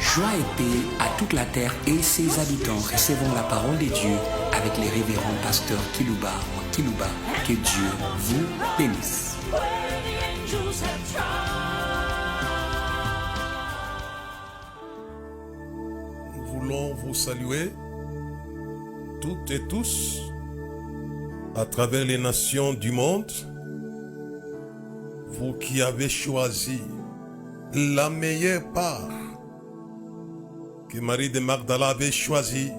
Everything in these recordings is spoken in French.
Joie et paix à toute la terre et ses habitants. Recevons la parole de Dieu avec les révérends pasteurs Kilouba. Que Dieu vous bénisse. Nous voulons vous saluer, toutes et tous, à travers les nations du monde, vous qui avez choisi la meilleure part que Marie de Magdala avait choisi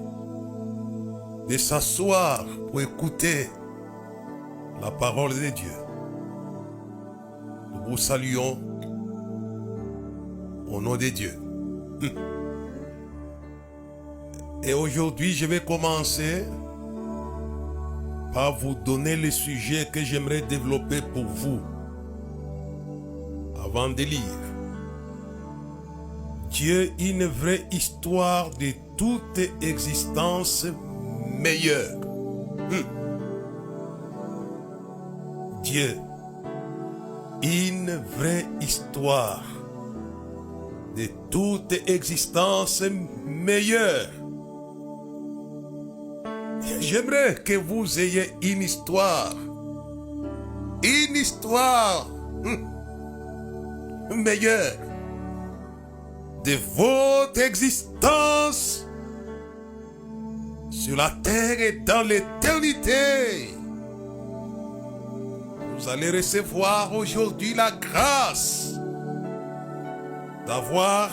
de s'asseoir pour écouter la parole de Dieu. Nous vous saluons au nom de Dieu. Et aujourd'hui, je vais commencer par vous donner le sujet que j'aimerais développer pour vous avant de lire. Dieu, une vraie histoire de toute existence meilleure. Dieu, une vraie histoire de toute existence meilleure. J'aimerais que vous ayez une histoire meilleure de votre existence sur la terre et dans l'éternité. Vous allez recevoir aujourd'hui la grâce d'avoir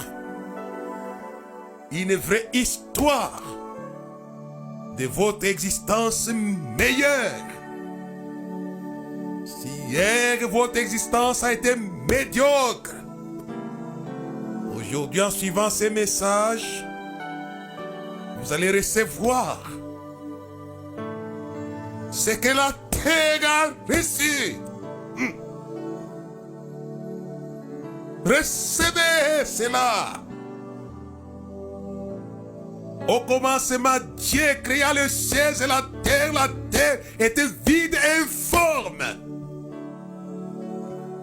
une vraie histoire de votre existence meilleure. Si hier votre existence a été médiocre, aujourd'hui, en suivant ces messages, vous allez recevoir ce que la terre a reçu. Recevez cela. Au commencement, Dieu créa le ciel et la terre. La terre était vide et informe.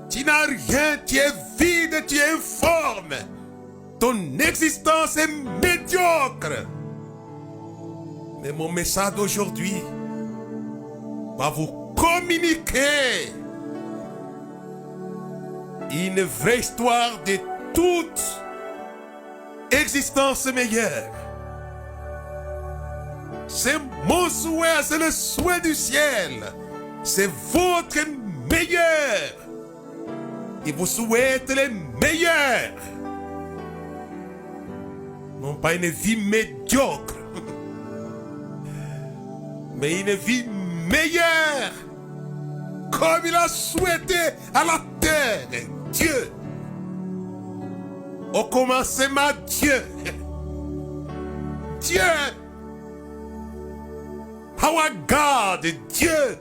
Tu n'as rien, tu es vide, tu es informe. Ton existence est médiocre. Mais mon message d'aujourd'hui va vous communiquer une vraie histoire de toute existence meilleure. C'est mon souhait, c'est le souhait du ciel. C'est votre meilleur. Il vous souhaite le meilleur. Non pas une vie médiocre, mais une vie meilleure, comme il a souhaité à la terre. Dieu, au commencement, Dieu, our God, Dieu.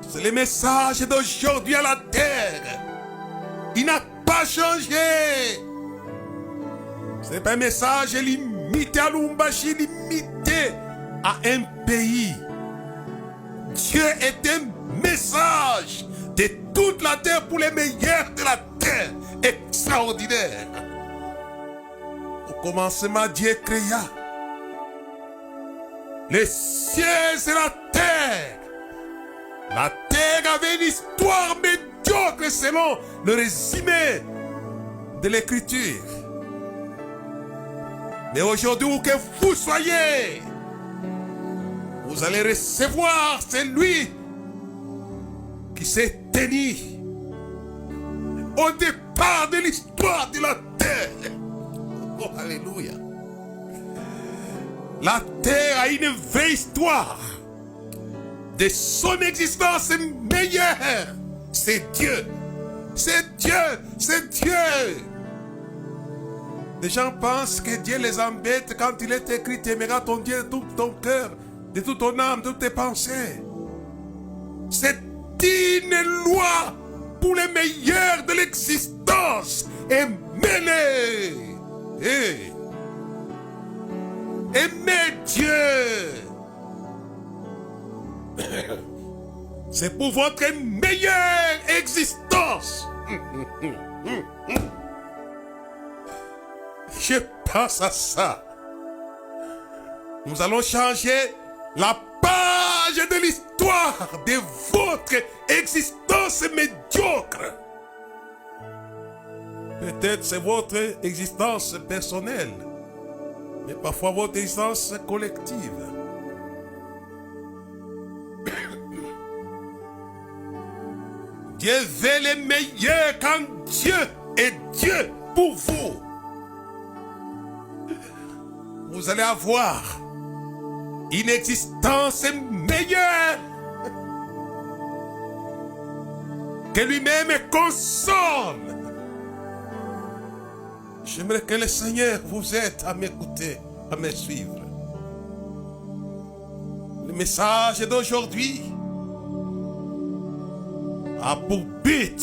C'est le message d'aujourd'hui à la terre. Il n'a pas changé. Ce n'est pas un message limité à Lumbashi, limité à un pays. Dieu est un message de toute la terre pour les meilleurs de la terre. Extraordinaire. Au commencement, Dieu créa les cieux et la terre. La terre avait une histoire médiocre selon le résumé de l'écriture. Mais aujourd'hui, où que vous soyez, vous allez recevoir celui qui s'est tenu au départ de l'histoire de la terre. Oh, alléluia. La terre a une vraie histoire de son existence meilleure. C'est Dieu. C'est Dieu. C'est Dieu. Les gens pensent que Dieu les embête quand il est écrit: tu aimeras ton Dieu de tout ton cœur, de toute ton âme, de toutes tes pensées. C'est une loi pour les meilleurs de l'existence. Aimez-les. Aimez Dieu. C'est pour votre meilleure existence. Je pense à ça. Nous allons changer la page de l'histoire de votre existence médiocre. Peut-être c'est votre existence personnelle, mais parfois votre existence collective. Dieu veut le meilleur quand Dieu est Dieu pour vous. Vous allez avoir une existence meilleure que lui-même console. J'aimerais que le Seigneur vous aide à m'écouter, à me suivre. Le message d'aujourd'hui a pour but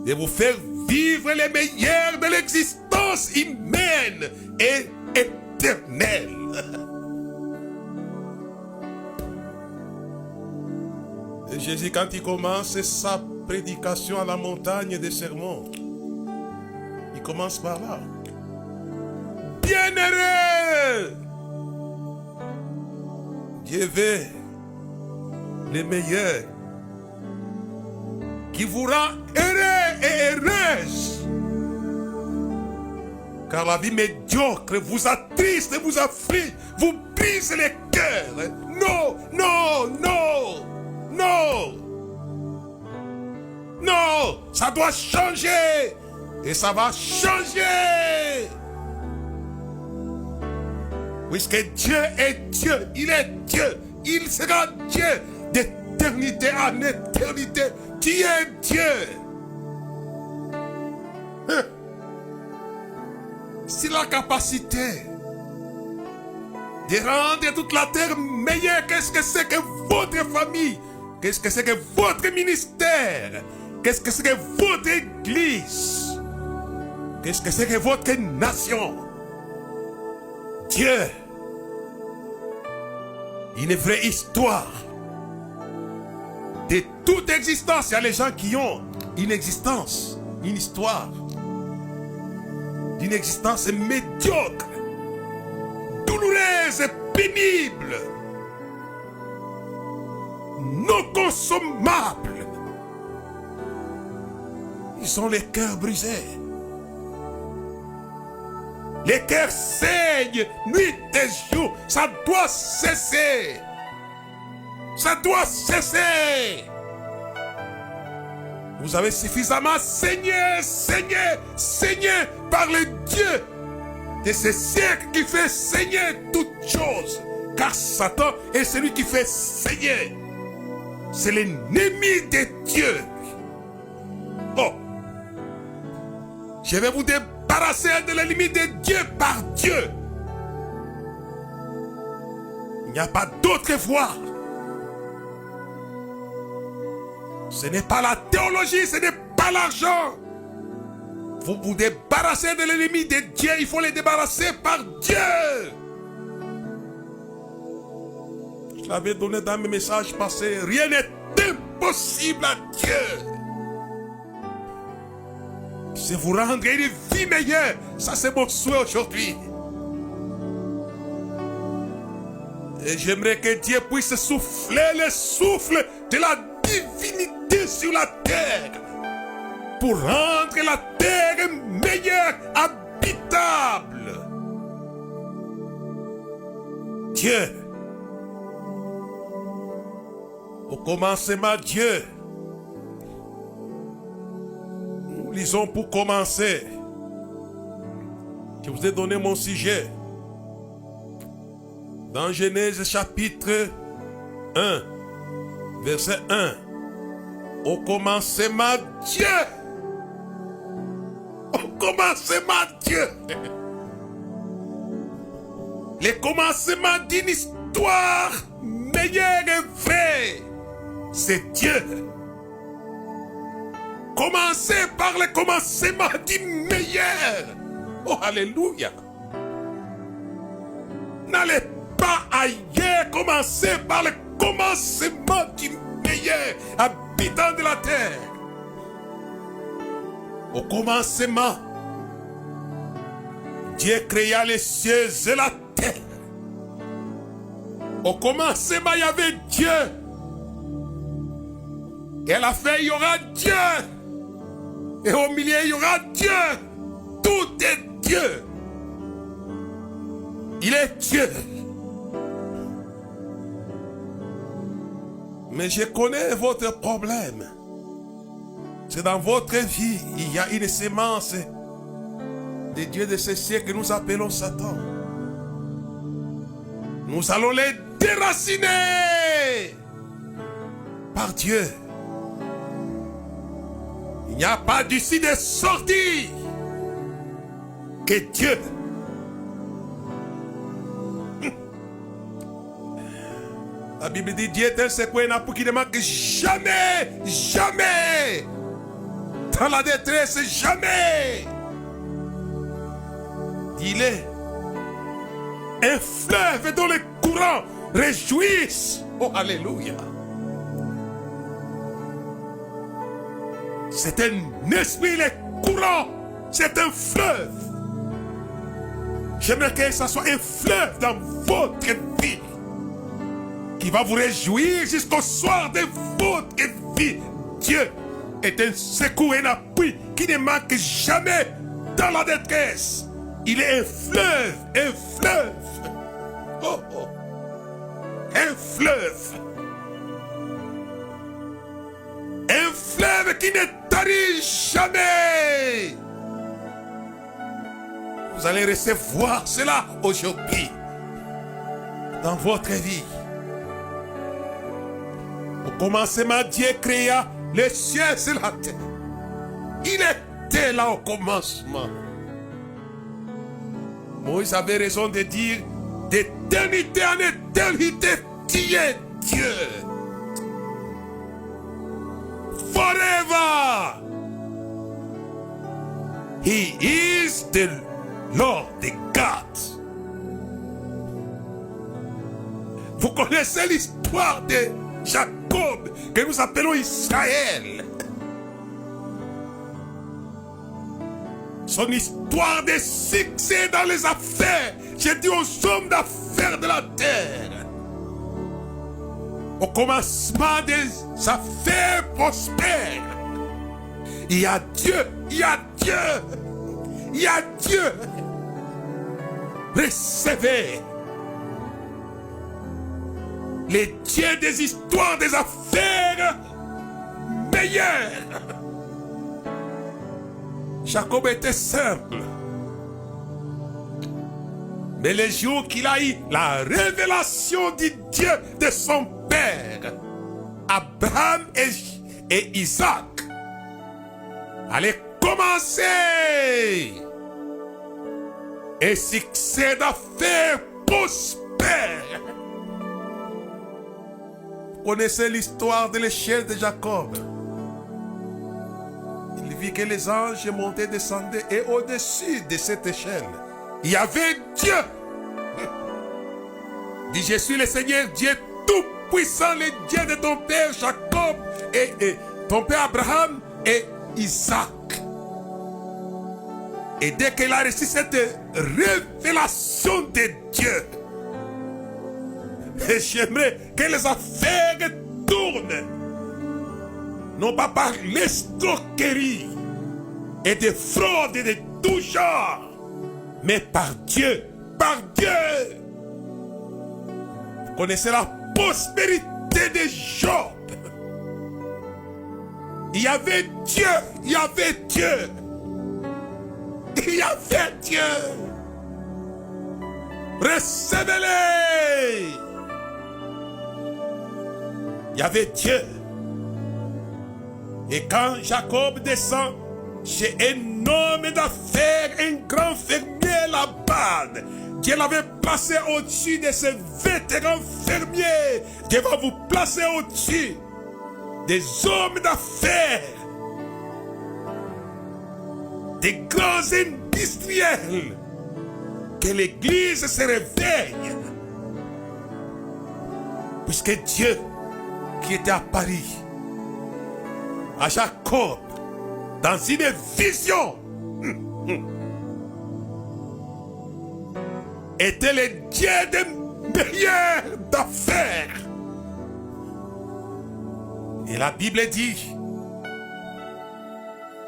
de vous faire vivre les meilleurs de l'existence humaine et éternelle. Et Jésus, quand il commence sa prédication à la montagne des sermons, il commence par là. Bienheureux! Dieu veut les meilleurs, qui vous rend heureux et heureuse. Car la vie médiocre vous attriste, vous afflige, vous brise les cœurs. Non, non, non, non. Non, ça doit changer. Et ça va changer. Puisque Dieu est Dieu, il est Dieu, il sera Dieu d'éternité en éternité. Tu es Dieu. C'est la capacité de rendre toute la terre meilleure. Qu'est-ce que c'est que votre famille? Qu'est-ce que c'est que votre ministère? Qu'est-ce que c'est que votre église? Qu'est-ce que c'est que votre nation? Dieu, une vraie histoire de toute existence. Il y a les gens qui ont une existence, une histoire d'une existence médiocre, douloureuse et pénible, non consommable. Ils ont les cœurs brisés. Les cœurs saignent nuit et jour. Ça doit cesser. Ça doit cesser. Vous avez suffisamment saigné, saigné, saigné par le Dieu de ce siècle qui fait saigner toutes choses. Car Satan est celui qui fait saigner. C'est l'ennemi de Dieu. Oh, je vais vous débarrasser de la limite de Dieu par Dieu. Il n'y a pas d'autre voie. Ce n'est pas la théologie, ce n'est pas l'argent. Vous vous débarrassez de l'ennemi de Dieu, il faut les débarrasser par Dieu. Je l'avais donné dans mes messages passés, rien n'est impossible à Dieu. C'est vous rendre une vie meilleure, ça c'est mon souhait aujourd'hui. Et j'aimerais que Dieu puisse souffler le souffle de la divinité sur la terre pour rendre la terre meilleure, habitable. Dieu, au commencement Dieu, nous lisons pour commencer. Je vous ai donné mon sujet dans Genèse chapitre 1, verset 1. Au commencement Dieu. Au commencement Dieu. Le commencement d'une histoire meilleure et vraie, c'est Dieu. Commencez par le commencement du meilleur. Oh, alléluia. N'allez pas ailleurs, commencez par le commencement du meilleur habitant de la terre. Au commencement, Dieu créa les cieux et la terre. Au commencement, il y avait Dieu. Et à la fin, il y aura Dieu. Et au milieu, il y aura Dieu. Tout est Dieu. Il est Dieu. Mais je connais votre problème. C'est dans votre vie, il y a une sémence des dieux de ce siècle que nous appelons Satan. Nous allons les déraciner par Dieu. Il n'y a pas d'issue de sortie que Dieu. La Bible dit Dieu est un secoué pour qui ne manque jamais, jamais. Dans la détresse, jamais. Il est un fleuve dont les courants réjouissent. Oh, alléluia. C'est un esprit, les courants. C'est un fleuve. J'aimerais que ça soit un fleuve dans votre vie qui va vous réjouir jusqu'au soir de votre vie. Dieu est un secours et un appui qui ne manque jamais dans la détresse. Il est un fleuve, un fleuve. Oh, oh. Un fleuve. Un fleuve qui ne tarit jamais. Vous allez recevoir cela aujourd'hui dans votre vie. Au commencement, Dieu créa les cieux et la terre. Il était là au commencement. Moïse avait raison de dire d'éternité en éternité, tu es Dieu. Forever. He is the Lord, the God. Vous connaissez l'histoire de Jacob, que nous appelons Israël. Son histoire de succès dans les affaires. J'ai dit aux hommes d'affaires de la terre. Au commencement des affaires prospères. Il y a Dieu, il y a Dieu, il y a Dieu. Recevez les dieux des histoires des affaires meilleures. Jacob était simple. Mais le jour qu'il a eu la révélation du Dieu de son père, Abraham et Isaac, allait commencer un succès d'affaires prospère. Vous connaissez l'histoire de l'échelle de Jacob. Il vit que les anges montaient, descendaient, et au-dessus de cette échelle, il y avait Dieu. Il dit, je suis le Seigneur Dieu tout-puissant, le Dieu de ton père Jacob, et ton père Abraham et Isaac. Et dès qu'il a reçu cette révélation de Dieu, et j'aimerais que les affaires tournent, non pas par l'escroquerie et des fraudes et de tout genre, mais par Dieu, par Dieu. Vous connaissez la prospérité de Job. Il y avait Dieu, il y avait Dieu, il y avait Dieu. Recevez-les. Il y avait Dieu. Et quand Jacob descend chez un homme d'affaires, un grand fermier là-bas, Dieu l'avait placé au-dessus de ces vétérans fermiers. Dieu va vous placer au-dessus des hommes d'affaires, des grands industriels. Que l'Église se réveille. Puisque Dieu qui était à Paris, à Jacob, dans une vision, était le Dieu des meilleures d'affaires. Et la Bible dit,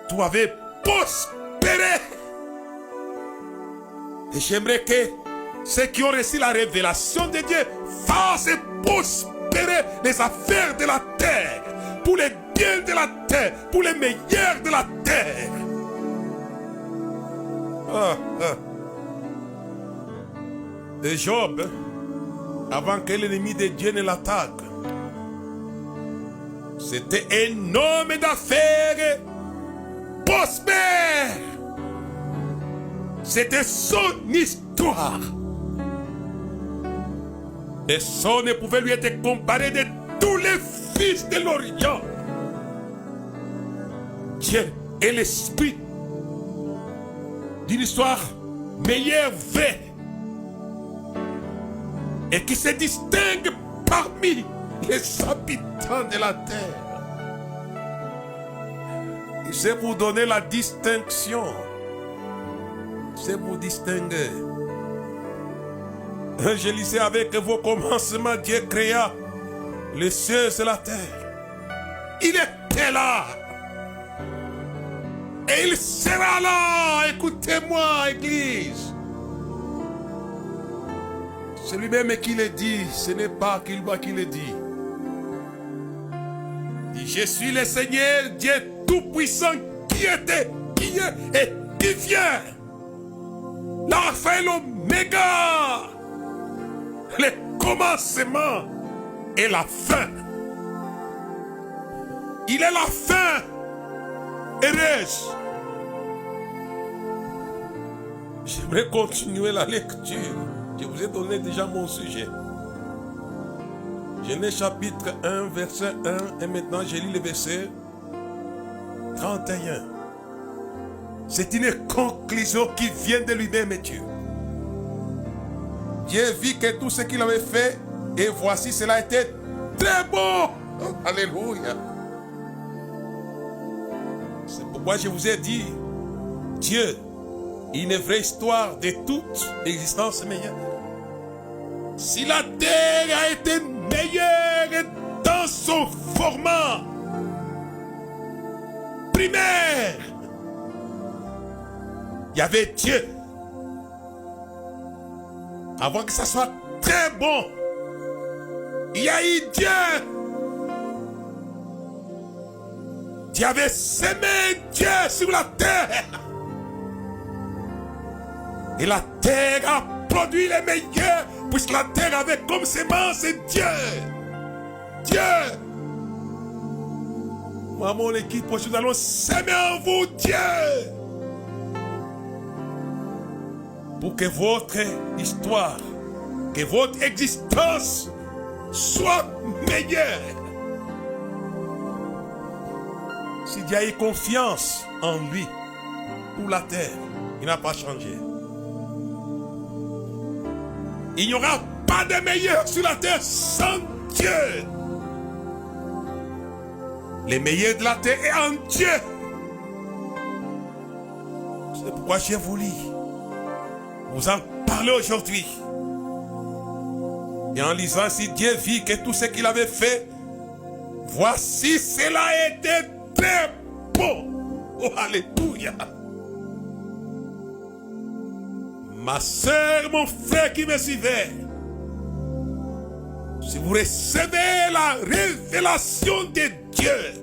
tu avais prospéré. Et j'aimerais que ceux qui ont reçu la révélation de Dieu fassent prospérer les affaires de la terre, pour les biens de la terre, pour les meilleurs de la terre. Et Job, avant que l'ennemi de Dieu ne l'attaque, c'était un homme d'affaires prospère. C'était son histoire. Personne ne pouvait lui être comparé de tous les fils de l'Orient. Dieu est l'esprit d'une histoire meilleure vraie et qui se distingue parmi les habitants de la terre. Il sait vous donner la distinction. C'est vous distinguer. Je lisais avec vos commencements, Dieu créa les cieux et la terre. Il était là. Et il sera là. Écoutez-moi, Église. C'est lui-même qui le dit. Ce n'est pas Kilba qui le dit. Il dit, je suis le Seigneur, Dieu Tout-Puissant, qui était, qui est et qui vient. L'alpha et l'oméga, le commencement et la fin. Il est la fin heureuse. J'aimerais continuer la lecture. Je vous ai donné déjà mon sujet. Genèse chapitre 1, verset 1, et maintenant je lis le verset 31. C'est une conclusion qui vient de lui-même, Dieu. Dieu vit que tout ce qu'il avait fait, et voici, cela était très bon. Oh, alléluia. C'est pourquoi je vous ai dit, Dieu, une vraie histoire de toute existence meilleure. Si la terre a été meilleure dans son format primaire, il y avait Dieu. Avant que ça soit très bon, il y a eu Dieu. Dieu avait semé Dieu sur la terre. Et la terre a produit les meilleurs, puisque la terre avait comme semence Dieu. Dieu. Moi, mon équipe, nous allons semer en vous Dieu. Pour que votre histoire, que votre existence soit meilleure. Si Dieu a eu confiance en lui pour la terre, il n'a pas changé. Il n'y aura pas de meilleur sur la terre sans Dieu. Le meilleur de la terre est en Dieu. C'est pourquoi j'ai voulu vous en parler aujourd'hui. Et en lisant, si Dieu vit que tout ce qu'il avait fait, voici, cela était très bon. Oh, alléluia. Ma soeur, mon frère qui me suivait, si vous recevez la révélation de Dieu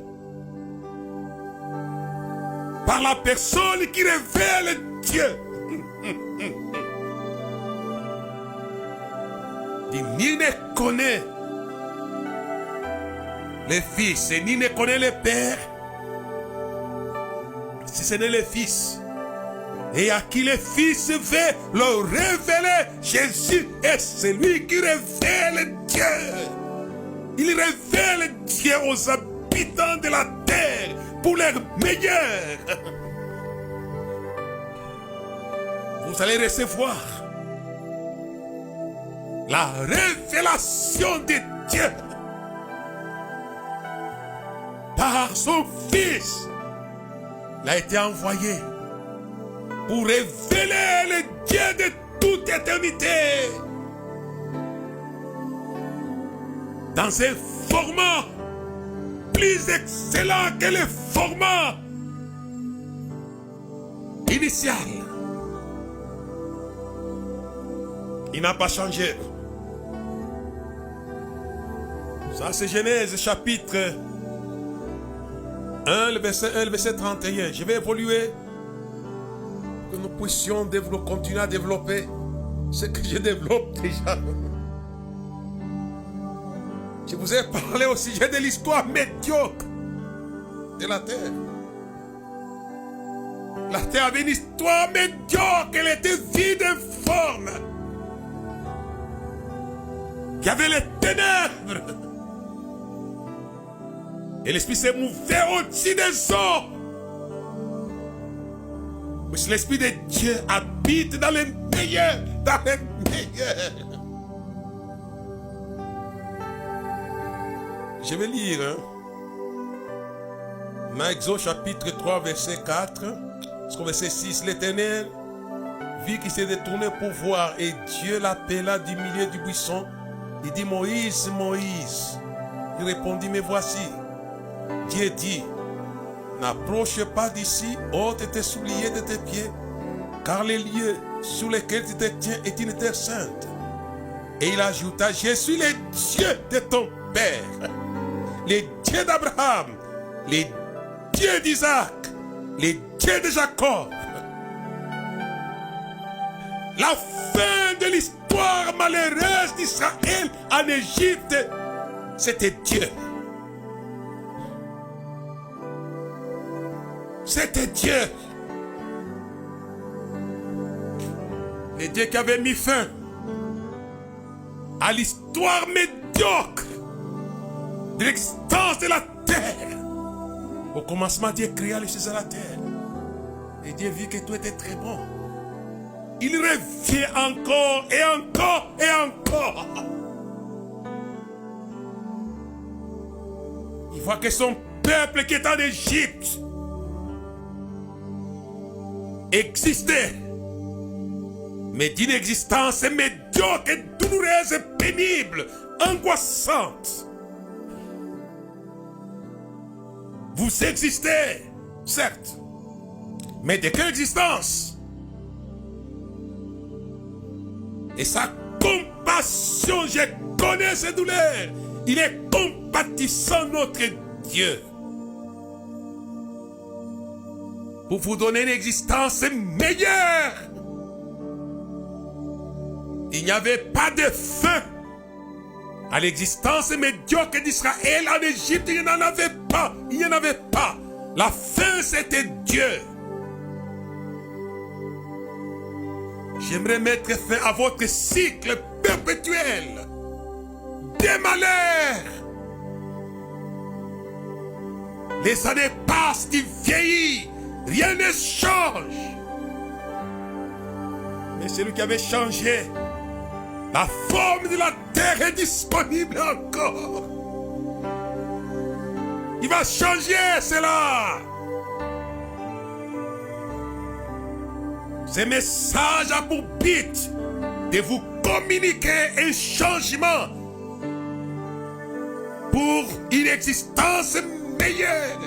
par la personne qui révèle Dieu, ni ne connaît le Fils, ni ne connaît le Père, si ce n'est le Fils. Et à qui le Fils veut le révéler, Jésus est celui qui révèle Dieu. Il révèle Dieu aux habitants de la terre pour leur meilleur. Vous allez recevoir la révélation de Dieu, par son Fils, il a été envoyé pour révéler le Dieu de toute éternité dans un format plus excellent que le format initial. Il n'a pas changé. Ça, c'est Genèse chapitre 1, le verset 31. Je vais évoluer, que nous puissions continuer à développer ce que je développe déjà. Je vous ai parlé au sujet de l'histoire médiocre de la terre. La terre avait une histoire médiocre, elle était vide informe. Il y avait les ténèbres. Et l'Esprit s'est mouvé au-dessus des eaux. Mais l'Esprit de Dieu habite dans les meilleurs, dans les meilleurs. Je vais lire dans Exode chapitre 3 verset 4 jusqu'au verset 6. L'Éternel vit qu'il s'est détourné pour voir et Dieu l'appela du milieu du buisson. Il dit Moïse, Moïse. Il répondit mais voici. Dieu dit, n'approche pas d'ici, ôte tes souliers de tes pieds, car les lieux sur lesquels tu te tiens est une terre sainte. Et il ajouta, je suis le Dieu de ton père, le Dieu d'Abraham, le Dieu d'Isaac, le Dieu de Jacob. La fin de l'histoire malheureuse d'Israël en Égypte, c'était Dieu. C'était Dieu. Le Dieu qui avait mis fin à l'histoire médiocre de l'existence de la terre. Au commencement, Dieu créa les choses à la terre. Et Dieu vit que tout était très bon. Il revient encore et encore et encore. Il voit que son peuple qui est en Égypte existait, mais d'une existence médiocre et douloureuse et pénible, angoissante. Vous existez, certes, mais de quelle existence? Et sa compassion, je connais ses douleurs. Il est compatissant, notre Dieu, pour vous donner une existence meilleure. Il n'y avait pas de fin à l'existence médiocre d'Israël en Égypte. Il n'y en avait pas. Il n'y en avait pas. La fin, c'était Dieu. J'aimerais mettre fin à votre cycle perpétuel des malheurs. Les années passent, tu vieillis. Rien ne change. Mais celui qui avait changé la forme de la terre est disponible encore. Il va changer cela. Ce message a pour but de vous communiquer un changement pour une existence meilleure.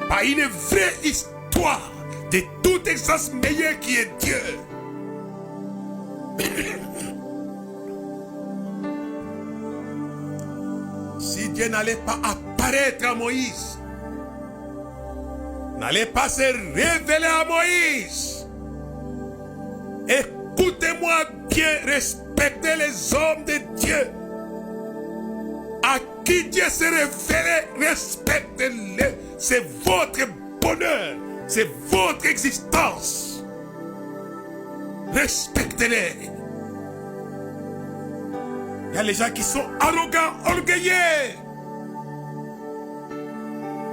Par une vraie histoire de toute existence meilleure qui est Dieu. Si Dieu n'allait pas apparaître à Moïse, n'allait pas se révéler à Moïse, écoutez-moi bien, respectez les hommes de Dieu. À qui Dieu se révèle, respectez-les. C'est votre bonheur, c'est votre existence. Respectez-les. Il y a les gens qui sont arrogants, orgueilleux.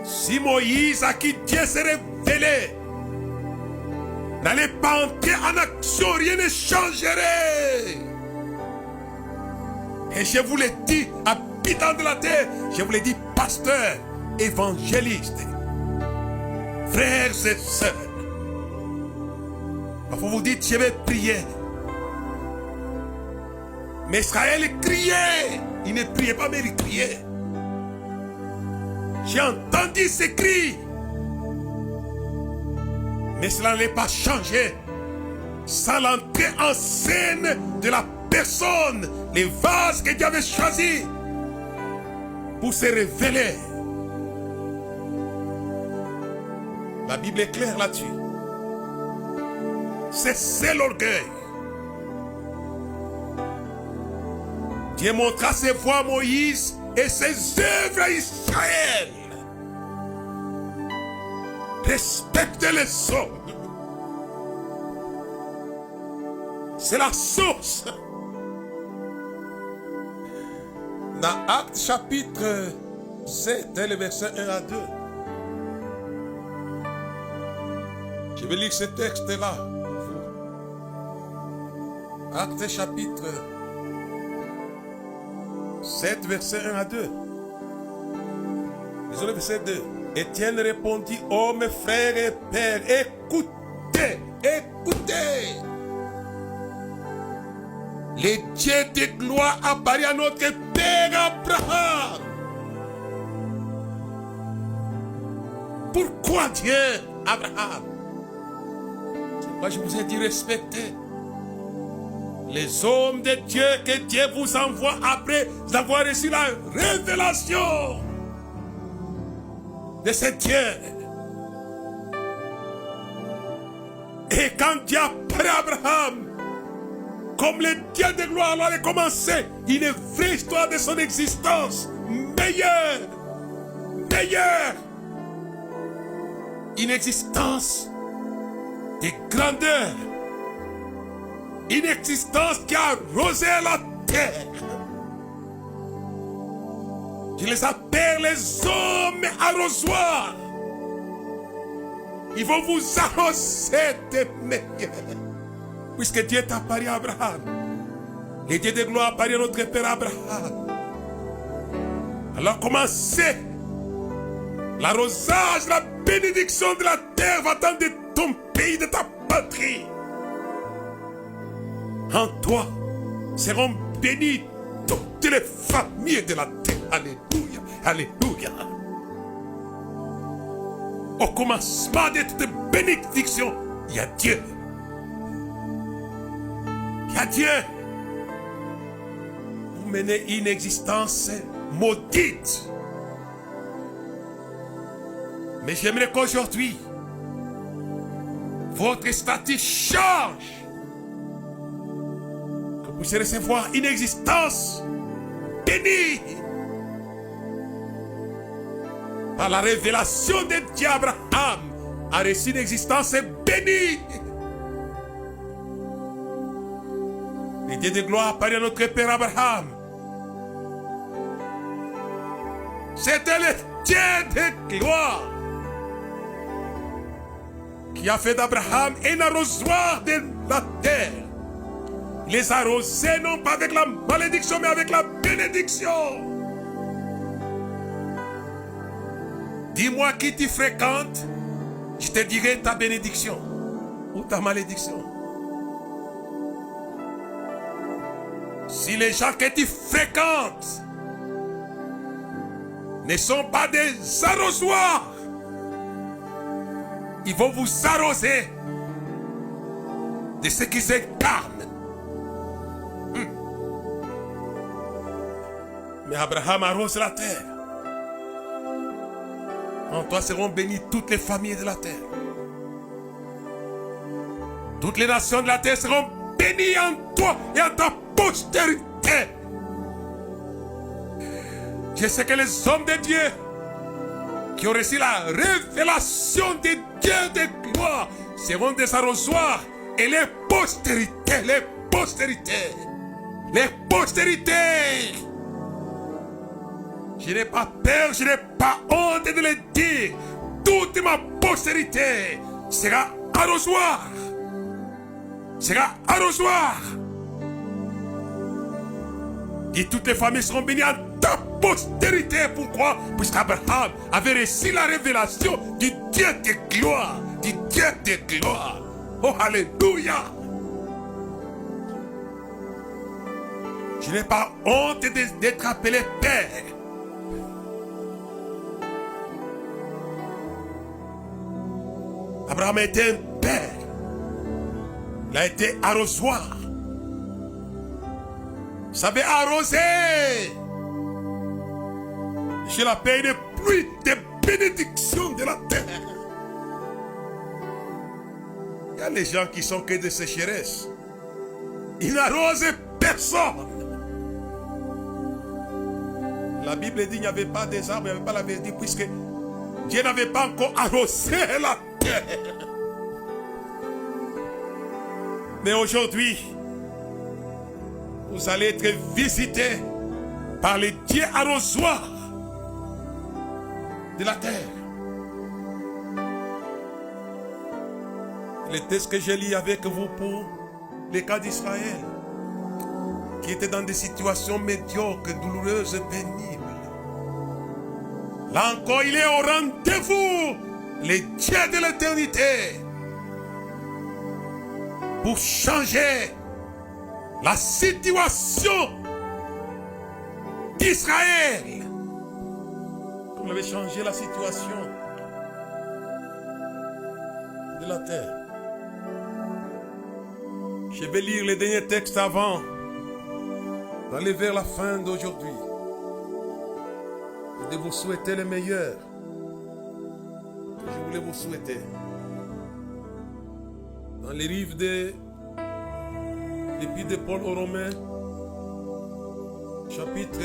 Si Moïse, à qui Dieu s'est révélé, n'allait pas entrer en action, rien ne changerait. Et je vous l'ai dit, habitant de la terre, je vous l'ai dit, pasteur, évangéliste, frères et sœurs. Parfois vous dites, je vais prier. Mais Israël criait. Il ne priait pas, mais il criait. J'ai entendu ces cris. Mais cela n'est pas changé. Sans l'entrée en scène de la personne, les vases que Dieu avait choisis pour se révéler. La Bible est claire là-dessus. C'est l'orgueil. Dieu montra ses voies à Moïse et ses œuvres à Israël. Respectez les hommes. C'est la source. Dans Actes chapitre 7, le verset 1 à 2. Je vais lire ce texte-là. Actes chapitre 7, verset 1 à 2. Désolé, verset 2. Étienne répondit, ô mes frères et pères, écoutez, écoutez. Le Dieu de gloire apparaît à notre père Abraham. Pourquoi Dieu, Abraham? C'est pourquoi je vous ai dit respecter les hommes de Dieu que Dieu vous envoie après avoir reçu la révélation de ce Dieu. Et quand Dieu apparaît à Abraham, comme le Dieu de gloire, alors il a commencé une vraie histoire de son existence. Meilleure. Une existence de grandeur. Une existence qui a arrosé la terre. Je les appelle les hommes arrosoirs. Ils vont vous arroser de meilleurs. Puisque Dieu est apparu à Abraham. Le Dieu de gloire apparu à notre père Abraham. Alors commencez. L'arrosage, la bénédiction de la terre va dans de ton pays, de ta patrie. En toi seront bénies toutes les familles de la terre. Alléluia, alléluia. Au commencement de toute bénédiction, il y a Dieu. Il y a Dieu. Vous menez une existence maudite. Mais j'aimerais qu'aujourd'hui, votre statut change. Que vous puissiez recevoir une existence bénie. Par la révélation de Dieu, Abraham a reçu une existence bénie. Le Dieu de gloire apparu à notre père Abraham. C'était le Dieu de gloire qui a fait d'Abraham un arrosoir de la terre. Les arroser non pas avec la malédiction mais avec la bénédiction. Dis-moi qui tu fréquentes, je te dirai ta bénédiction ou ta malédiction. Si les gens que tu fréquentes ne sont pas des arrosoirs, ils vont vous arroser de ce qui s'incarne. Mais Abraham arrose la terre. En toi seront bénies toutes les familles de la terre. Toutes les nations de la terre seront bénies en toi et en ta postérité. Je sais que les hommes de Dieu qui ont reçu la révélation de Dieu de gloire seront des arrosoirs et les postérités. Je n'ai pas peur, je n'ai pas honte de le dire. Toute ma postérité sera arrosoir. Et toutes les familles seront bénies en ta postérité. Pourquoi? Puisqu'Abraham avait reçu la révélation du Dieu de gloire. Du Dieu de gloire. Oh, alléluia. Je n'ai pas honte d'être appelé Père. Abraham était un père. Il a été arrosoir. Il savait arroser. Je l'appelle une pluie de bénédiction de la terre. Il y a les gens qui sont que de sécheresse. Ils n'arrosent personne. La Bible dit qu'il n'y avait pas des arbres, il n'y avait pas la vérité, puisque Dieu n'avait pas encore arrosé la terre. Mais aujourd'hui, vous allez être visités par les dieux arrosoirs de la terre. Le texte que j'ai lu avec vous pour les cas d'Israël, qui étaient dans des situations médiocres, douloureuses et pénibles. Là encore, il est au rendez-vous, les dieux de l'éternité, pour changer la situation d'Israël. Comme il avait changé la situation de la terre. Je vais lire les derniers textes avant d'aller vers la fin d'aujourd'hui. Et de vous souhaiter le meilleur que je voulais vous souhaiter. Dans les livres de l'Épître de Paul aux Romains, chapitre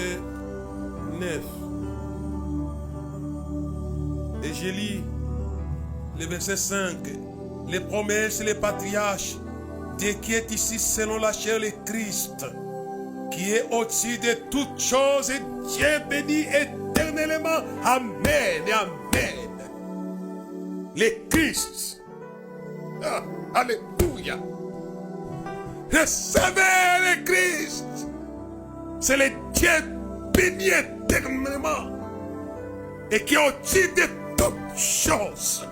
9. Et j'ai lu le verset 5. Les promesses, les patriarches, Dieu qui est ici selon la chair, le Christ, qui est au-dessus de toutes choses, et Dieu béni éternellement. Amen et amen. Le Christ. Ah, alléluia. Recevez le Christ. C'est le Dieu béni éternellement et qui est au-dessus de toutes choses.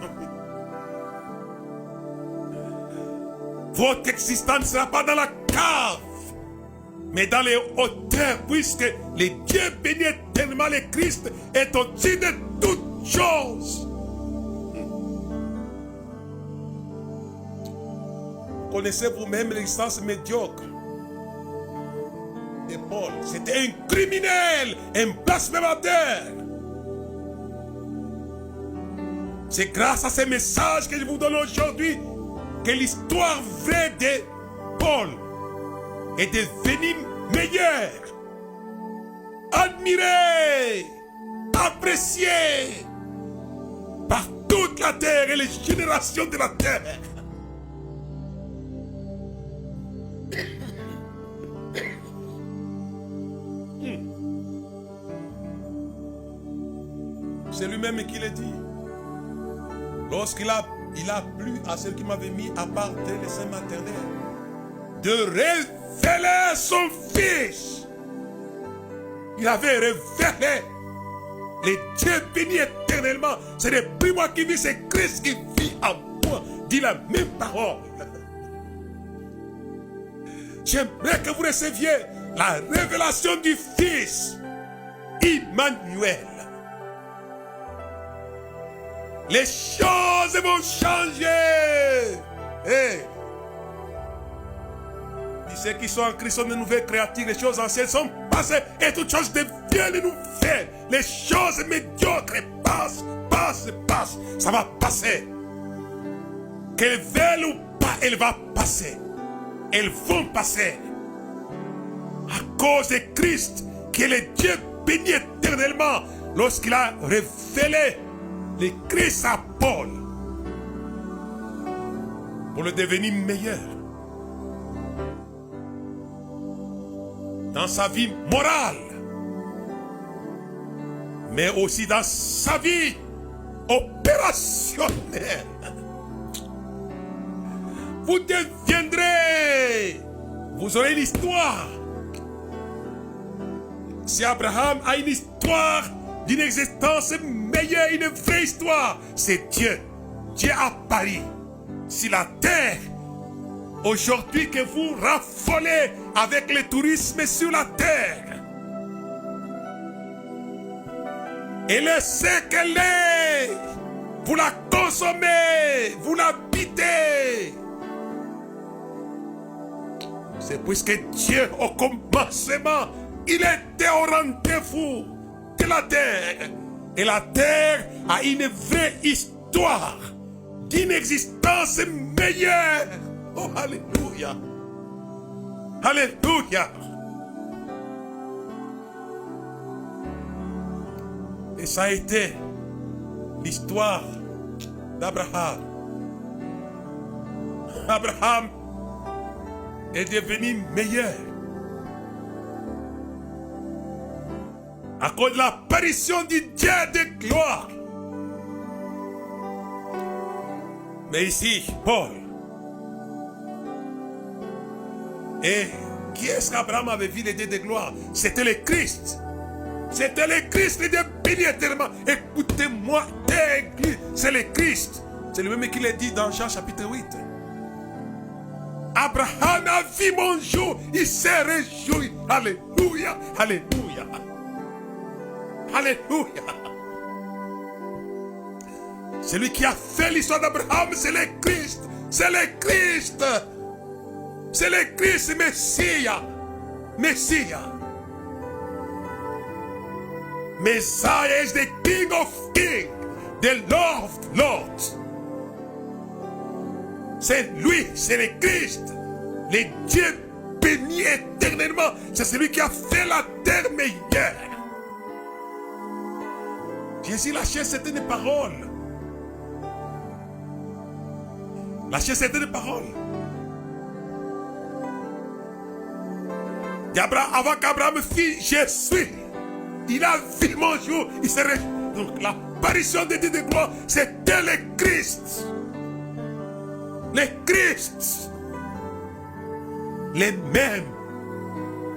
Votre existence ne sera pas dans la cave, mais dans les hauteurs, puisque le Dieu béni éternellement, le Christ, est au-dessus de toutes choses. Connaissez vous-même l'existence médiocre de Paul. C'était un criminel, un blasphémateur. C'est grâce à ces messages que je vous donne aujourd'hui que l'histoire vraie de Paul est devenue meilleure, admirée, appréciée par toute la terre et les générations de la terre. C'est lui-même qui l'a dit. Lorsqu'il a plu à celui qui m'avait mis à part le sein maternel de révéler son fils. Il avait révélé les dieux bénis éternellement. Ce n'est plus moi qui vis, c'est Christ qui vit en moi. Dit la même parole. J'aimerais que vous receviez la révélation du Fils Emmanuel. Les choses vont changer. Hey. Ceux qui sont en Christ sont de nouvelles créatures. Les choses anciennes sont passées et toutes choses deviennent nouvelles. Les choses médiocres passent. Ça va passer. Qu'elles veulent ou pas, elles vont passer. Elles vont passer. À cause de Christ, qui est le Dieu béni éternellement, lorsqu'il a révélé le Christ à Paul pour le devenir meilleur dans sa vie morale, mais aussi dans sa vie opérationnelle. Vous deviendrez, vous aurez l'histoire Si Abraham a une histoire d'une existence meilleure, une vraie histoire, c'est Dieu. Dieu a pari sur la terre. Aujourd'hui que vous raffolez avec le tourisme sur la terre. Elle est ce qu'elle est. Vous la consommez, vous l'habitez. C'est puisque Dieu, au commencement, il était au rendez-vous de la terre. Et la terre a une vraie histoire d'une existence meilleure. Oh, alléluia. Alléluia. Et ça a été l'histoire d'Abraham. Abraham est devenu meilleur à cause de l'apparition du Dieu de gloire. Mais ici, Paul. Et qui est-ce qu'Abraham avait vu le Dieu de gloire? C'était le Christ. C'était le Christ, le Dieu béni éternellement. Écoutez-moi, Église, c'est le Christ. C'est le même qui l'a dit dans Jean chapitre 8. Abraham a vu mon jour, il s'est réjoui. Alléluia, alléluia. Alléluia. Celui qui a fait l'histoire d'Abraham, c'est le Christ. C'est le Christ. C'est le Christ, Messia. Messia. Messiah is the King of Kings, the Lord of Lords. C'est lui, c'est le Christ, le Dieu béni éternellement. C'est celui qui a fait la terre meilleure. Jésus lâchait certaines paroles. Lâchait certaines paroles. Avant qu'Abraham fît, je suis. Il a vu mon jour, il serait. Donc l'apparition de Dieu de gloire, c'était le Christ. Le Christ. Les mêmes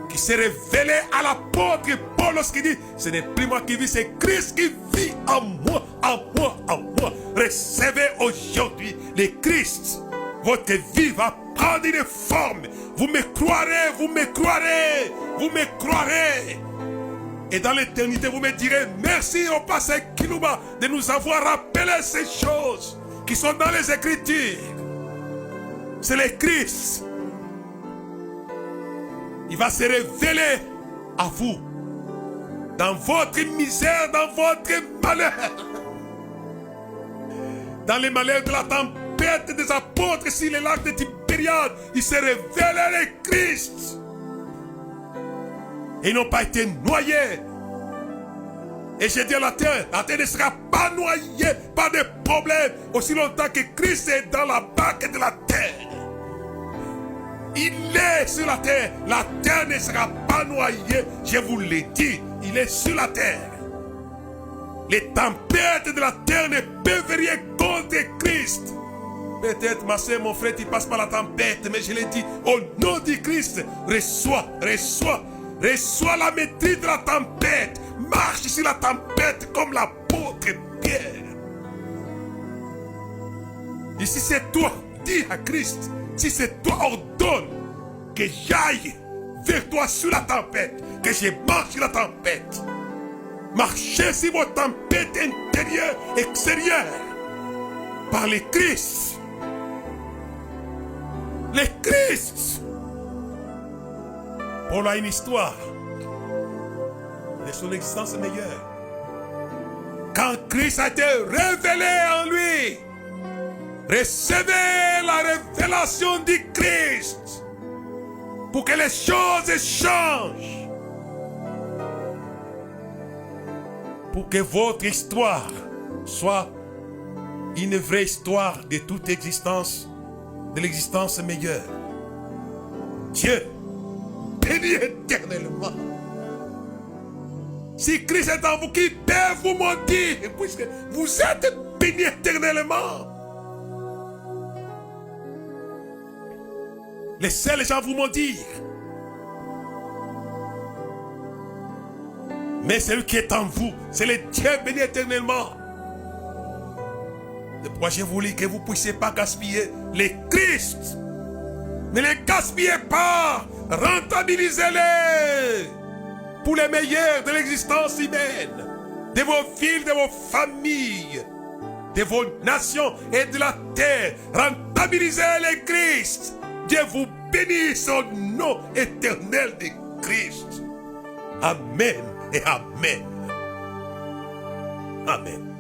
qui se révélaient à l'apôtre Paul lorsqu'il dit, ce n'est plus moi qui vis, c'est Christ qui vit en moi, en moi, en moi. Recevez aujourd'hui le Christ. Votre vie va prendre une forme. Vous me croirez, vous me croirez, vous me croirez. Et dans l'éternité, vous me direz merci au pasteur Kilouba de nous avoir rappelé ces choses qui sont dans les Écritures. C'est le Christ. Il va se révéler à vous dans votre misère, dans votre malheur, dans les malheurs de la tempête des apôtres sur les lacs de Tibériade. Il se révélait le Christ. Et ils n'ont pas été noyés. Et j'ai dit à la terre ne sera pas noyée, pas de problème, aussi longtemps que Christ est dans la barque de la terre. Il est sur la terre ne sera pas noyée, je vous l'ai dit, il est sur la terre. Les tempêtes de la terre ne peuvent rien contre Christ. Peut-être ma soeur, mon frère, tu passes par la tempête, mais je l'ai dit, au nom du Christ, reçois la maîtrise de la tempête. Marche sur la tempête comme l'apôtre Pierre. Et si c'est toi, dis à Christ, si c'est toi, ordonne que j'aille vers toi sur la tempête, que je marche sur la tempête. Marchez sur vos tempêtes intérieures, extérieures, par le Christ. Le Christ. Paul a une histoire de son existence meilleure. Quand Christ a été révélé en lui, recevez la révélation du Christ pour que les choses changent. Pour que votre histoire soit une vraie histoire de toute existence, de l'existence meilleure. Dieu béni éternellement. Si Christ est en vous, qui peut vous mentir, puisque vous êtes béni éternellement. Les seuls gens vous mentir. Mais celui qui est en vous, c'est le Dieu béni éternellement. C'est pourquoi je vous dis que vous ne puissiez pas gaspiller les Christ. Ne les gaspillez pas. Rentabilisez-les pour les meilleurs de l'existence humaine, de vos villes, de vos familles, de vos nations et de la terre. Rentabilisez les Christ. Dieu vous bénisse au nom éternel de Christ. Amen et amen. Amen.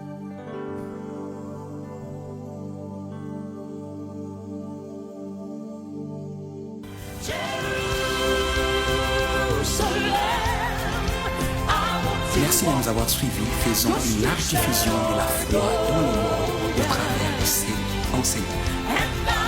Merci de nous avoir suivis. Faisons une large diffusion de la foi dans le monde au travers de ces enseignements.